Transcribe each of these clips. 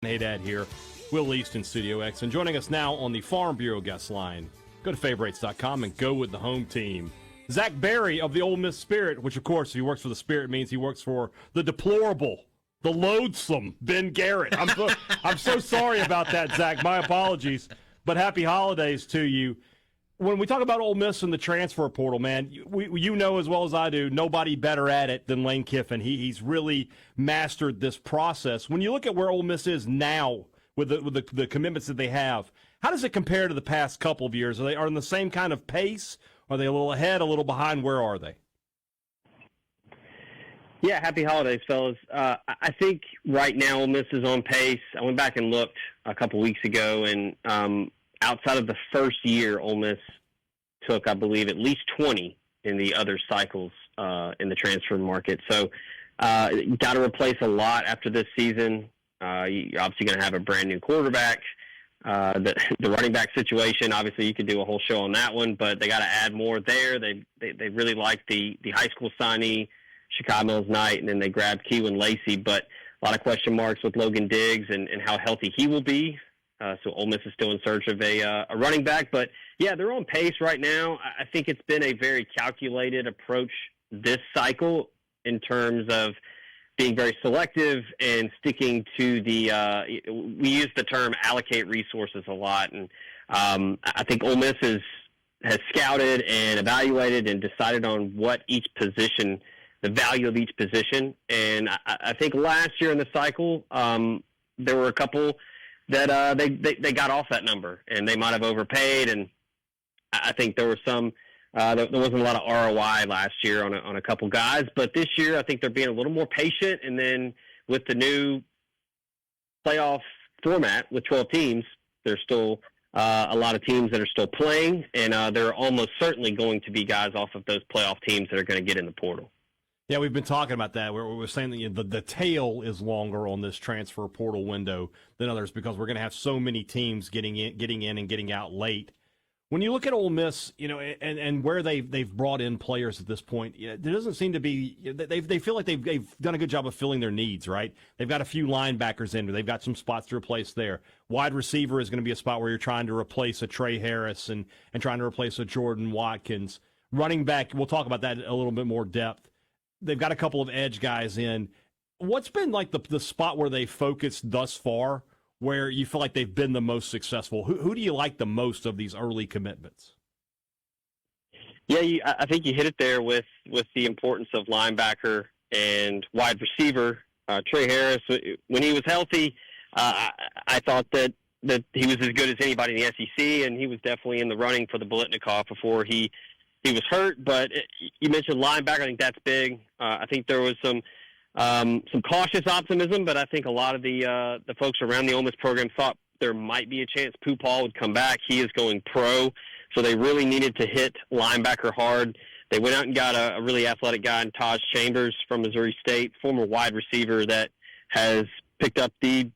Hadad here, Will East in Studio X, and joining us now on the Farm Bureau guest line. Go to favorites.com and go with the home team. Zach Berry of the Ole Miss Spirit, which, of course, if he works for the Spirit means he works for the deplorable, the loathsome Ben Garrett. I'm so sorry about that, Zach. My apologies. But happy holidays to you. When we talk about Ole Miss and the transfer portal, man, you know as well as I do, nobody better at it than Lane Kiffin. He's really mastered this process. When you look at where Ole Miss is now with the commitments that they have, how does it compare to the past couple of years? Are they in the same kind of pace? Are they a little ahead, a little behind? Where are they? Yeah, happy holidays, fellas. I think right now Ole Miss is on pace. I went back and looked a couple weeks ago, and outside of the first year, Ole Miss took, I believe, at least 20 in the other cycles in the transfer market. So got to replace a lot after this season. You're obviously going to have a brand-new quarterback. The running back situation, obviously you could do a whole show on that one, but they got to add more there. They really like the high school signee, Chicago Mills Knight, and then they grabbed Keelan Lacey, but a lot of question marks with Logan Diggs and how healthy he will be. So Ole Miss is still in search of a running back. But, yeah, they're on pace right now. I think it's been a very calculated approach this cycle in terms of being very selective and sticking to we use the term allocate resources a lot. And I think Ole Miss has scouted and evaluated and decided on what each position, the value of each position. And I think last year in the cycle, there were a couple that they got off that number, and they might have overpaid. And I think there were some there wasn't a lot of ROI last year on a couple guys, but this year I think they're being a little more patient. And then with the new playoff format with 12 teams, there's still a lot of teams that are still playing, and there are almost certainly going to be guys off of those playoff teams that are going to get in the portal. Yeah, we've been talking about that. We're saying that the tail is longer on this transfer portal window than others because we're going to have so many teams getting in and getting out late. When you look at Ole Miss, and where they've brought in players at this point, there doesn't seem to be they feel like they've done a good job of filling their needs, right? They've got a few linebackers in there. They've got some spots to replace there. Wide receiver is going to be a spot where you're trying to replace a Trey Harris and trying to replace a Jordan Watkins. Running back, we'll talk about that in a little bit more depth. They've got a couple of edge guys in. What's been like the spot where they focused thus far, where you feel like they've been the most successful? Who do you like the most of these early commitments? Yeah, I think you hit it there with the importance of linebacker and wide receiver. Trey Harris, when he was healthy, I thought that he was as good as anybody in the SEC, and he was definitely in the running for the Biletnikoff before he was hurt. But you mentioned linebacker. I think that's big. I think there was some cautious optimism, but I think a lot of the folks around the Ole Miss program thought there might be a chance Paul would come back. He is going pro, so they really needed to hit linebacker hard. They went out and got a really athletic guy in Taj Chambers from Missouri State, former wide receiver that has picked up the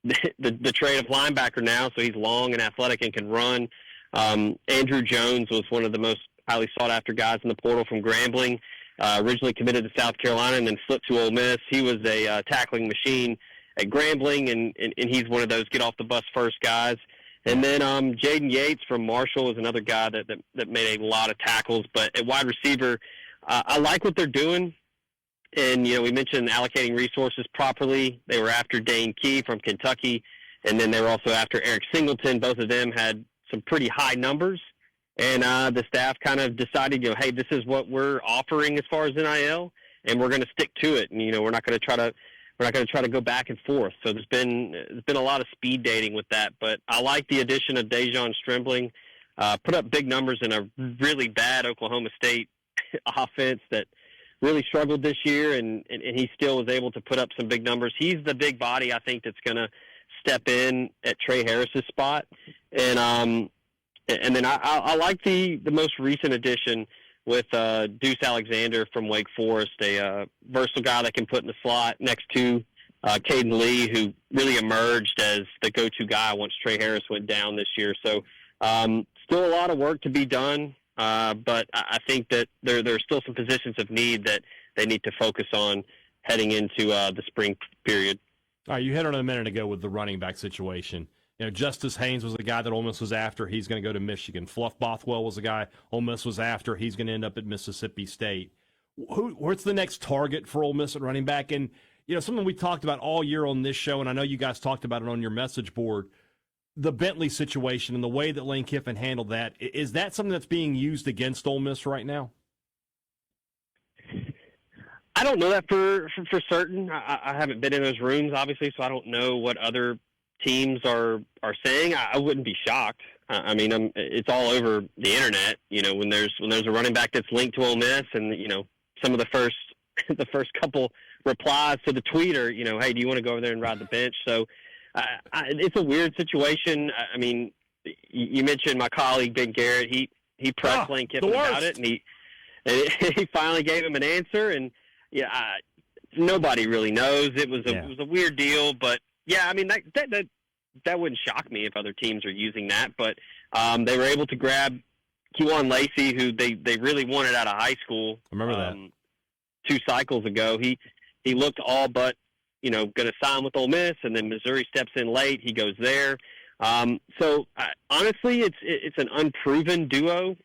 trade of linebacker now, so he's long and athletic and can run. Andrew Jones was one of the most highly sought-after guys in the portal from Grambling. Originally committed to South Carolina and then flipped to Ole Miss. He was a tackling machine at Grambling, and he's one of those get-off-the-bus first guys. And then Jaden Yates from Marshall is another guy that made a lot of tackles. But at wide receiver, I like what they're doing. And, we mentioned allocating resources properly. They were after Dane Key from Kentucky, and then they were also after Eric Singleton. Both of them had some pretty high numbers. And the staff kind of decided, hey, this is what we're offering as far as NIL, and we're going to stick to it. And we're not going to try to go back and forth. So there's been a lot of speed dating with that. But I like the addition of Dejon Stribling. Put up big numbers in a really bad Oklahoma State offense that really struggled this year, and he still was able to put up some big numbers. He's the big body, I think, that's going to step in at Trey Harris's spot. And then I like the most recent addition with Deuce Alexander from Wake Forest, a versatile guy that can put in the slot next to Caden Lee, who really emerged as the go-to guy once Trey Harris went down this year. So still a lot of work to be done, but I think that there are still some positions of need that they need to focus on heading into the spring period. All right, you hit on it a minute ago with the running back situation. You know, Justice Haynes was the guy that Ole Miss was after. He's going to go to Michigan. Fluff Bothwell was the guy Ole Miss was after. He's going to end up at Mississippi State. What's the next target for Ole Miss at running back? And, you know, something we talked about all year on this show, and I know you guys talked about it on your message board, the Bentley situation and the way that Lane Kiffin handled that. Is that something that's being used against Ole Miss right now? I don't know that for certain. I haven't been in those rooms, obviously, so I don't know what other teams are saying. I wouldn't be shocked. I mean, it's all over the internet. You know, when there's a running back that's linked to Ole Miss, and you know, some of the first couple replies to the tweet are, you know, hey, do you want to go over there and ride the bench? So it's a weird situation. I mean, you mentioned my colleague Ben Garrett. He pressed Lane Kiffin about it, and he finally gave him an answer. And yeah, nobody really knows. It was a weird deal, but yeah, I mean that wouldn't shock me if other teams are using that. But they were able to grab Kewan Lacey, who they really wanted out of high school. I remember that 2 cycles ago. He looked all but, you know, going to sign with Ole Miss, and then Missouri steps in late. He goes there. So honestly, it's an unproven duo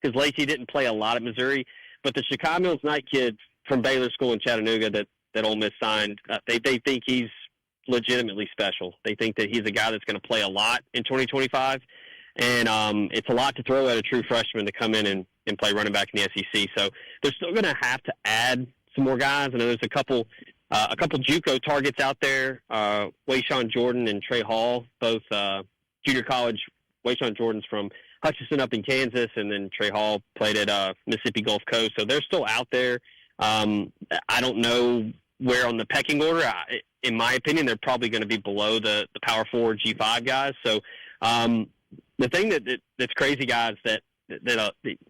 because Lacey didn't play a lot at Missouri, but the Chicago Mills Knight kid from Baylor School in Chattanooga that Ole Miss signed, they think he's legitimately special. They think that he's a guy that's going to play a lot in 2025, and it's a lot to throw at a true freshman to come in and play running back in the SEC. So they're still going to have to add some more guys. I know there's a couple JUCO targets out there, Wayshawn Jordan and Trey Hall, both junior college. Wayshawn Jordan's from Hutchinson up in Kansas, and then Trey Hall played at Mississippi Gulf Coast. So they're still out there. I don't know where on the pecking order. In my opinion, they're probably going to be below the Power 4 G5 guys. So the thing that's crazy, guys, that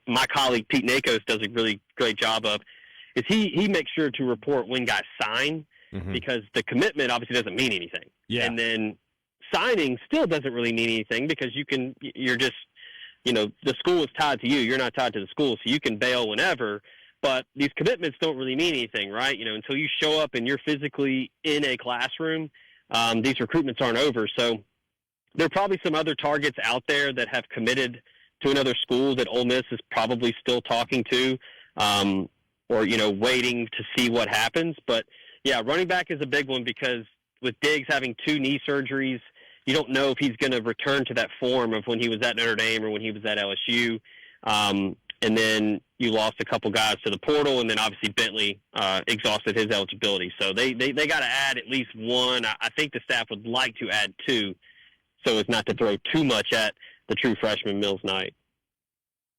my colleague Pete Nakos does a really great job of is he makes sure to report when guys sign, because the commitment obviously doesn't mean anything. Yeah. And then signing still doesn't really mean anything because you're just, you know, the school is tied to you. You're not tied to the school, so you can bail whenever. But these commitments don't really mean anything, right? You know, until you show up and you're physically in a classroom, these recruitments aren't over. So there are probably some other targets out there that have committed to another school that Ole Miss is probably still talking to, or, you know, waiting to see what happens. But, yeah, running back is a big one because with Diggs having 2 knee surgeries, you don't know if he's going to return to that form of when he was at Notre Dame or when he was at LSU. And then you lost a couple guys to the portal, and then obviously Bentley exhausted his eligibility. So they got to add at least 1. I think the staff would like to add 2 so as not to throw too much at the true freshman Mills Knight.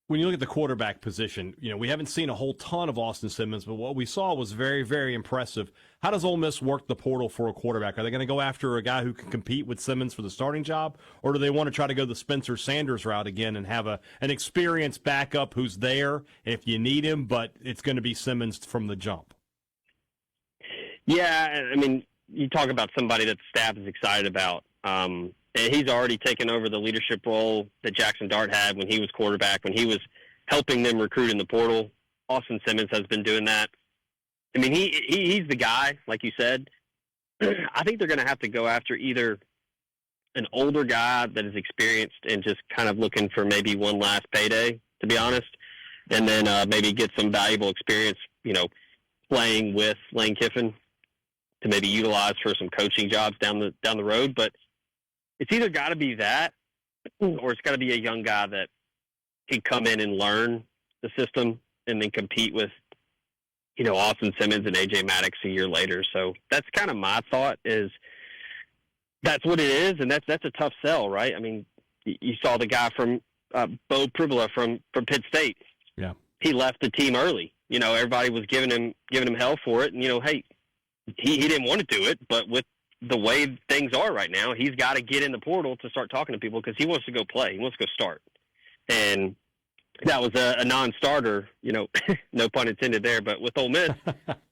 When you look at the quarterback position, you know, we haven't seen a whole ton of Austin Simmons, but what we saw was very, very impressive. How does Ole Miss work the portal for a quarterback? Are they going to go after a guy who can compete with Simmons for the starting job, or do they want to try to go the Spencer Sanders route again and have an experienced backup who's there if you need him, but it's going to be Simmons from the jump? Yeah, I mean, you talk about somebody that the staff is excited about. And he's already taken over the leadership role that Jackson Dart had when he was quarterback, when he was helping them recruit in the portal. Austin Simmons has been doing that. I mean, he's the guy, like you said. I think they're going to have to go after either an older guy that is experienced and just kind of looking for maybe one last payday, to be honest, and then maybe get some valuable experience, you know, playing with Lane Kiffin to maybe utilize for some coaching jobs down the road. But it's either got to be that, or it's got to be a young guy that can come in and learn the system and then compete with, you know, Austin Simmons and A.J. Maddox a year later. So that's kind of my thought, is that's what it is, and that's a tough sell, right? I mean, you saw the guy from Bo Pribula from Pitt State. Yeah, he left the team early. You know, everybody was giving him hell for it, and you know, hey, he didn't want to do it, but with the way things are right now, he's got to get in the portal to start talking to people because he wants to go play. He wants to go start. And that was a non-starter, you know, no pun intended there. But with Ole Miss,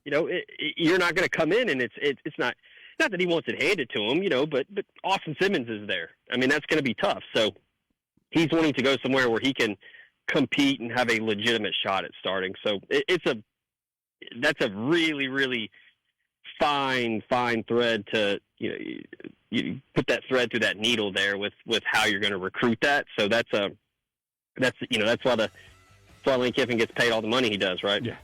you know, you're not going to come in and it's not that he wants it handed to him, you know, but Austin Simmons is there. I mean, that's going to be tough. So he's wanting to go somewhere where he can compete and have a legitimate shot at starting. So that's a really, really fine thread to, you put that thread through that needle there with how you're going to recruit that. So that's why Lane Kiffin gets paid all the money he does, right? Yeah.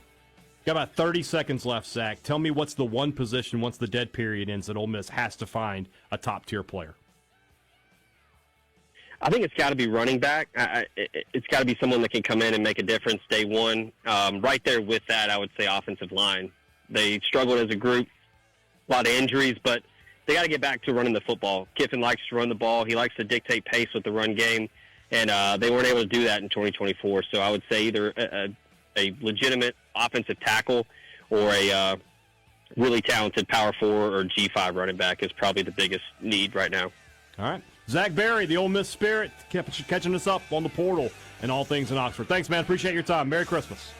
Got about 30 seconds left, Zach. Tell me what's the one position once the dead period ends that Ole Miss has to find a top-tier player? I think it's got to be running back. It's got to be someone that can come in and make a difference day one. Right there with that, I would say offensive line. They struggled as a group, a lot of injuries, but they got to get back to running the football. Kiffin likes to run the ball. He likes to dictate pace with the run game, and they weren't able to do that in 2024. So I would say either a legitimate offensive tackle or a really talented power 4 or G5 running back is probably the biggest need right now. All right. Zach Berry, the Ole Miss Spirit, catching us up on the portal and all things in Oxford. Thanks, man. Appreciate your time. Merry Christmas.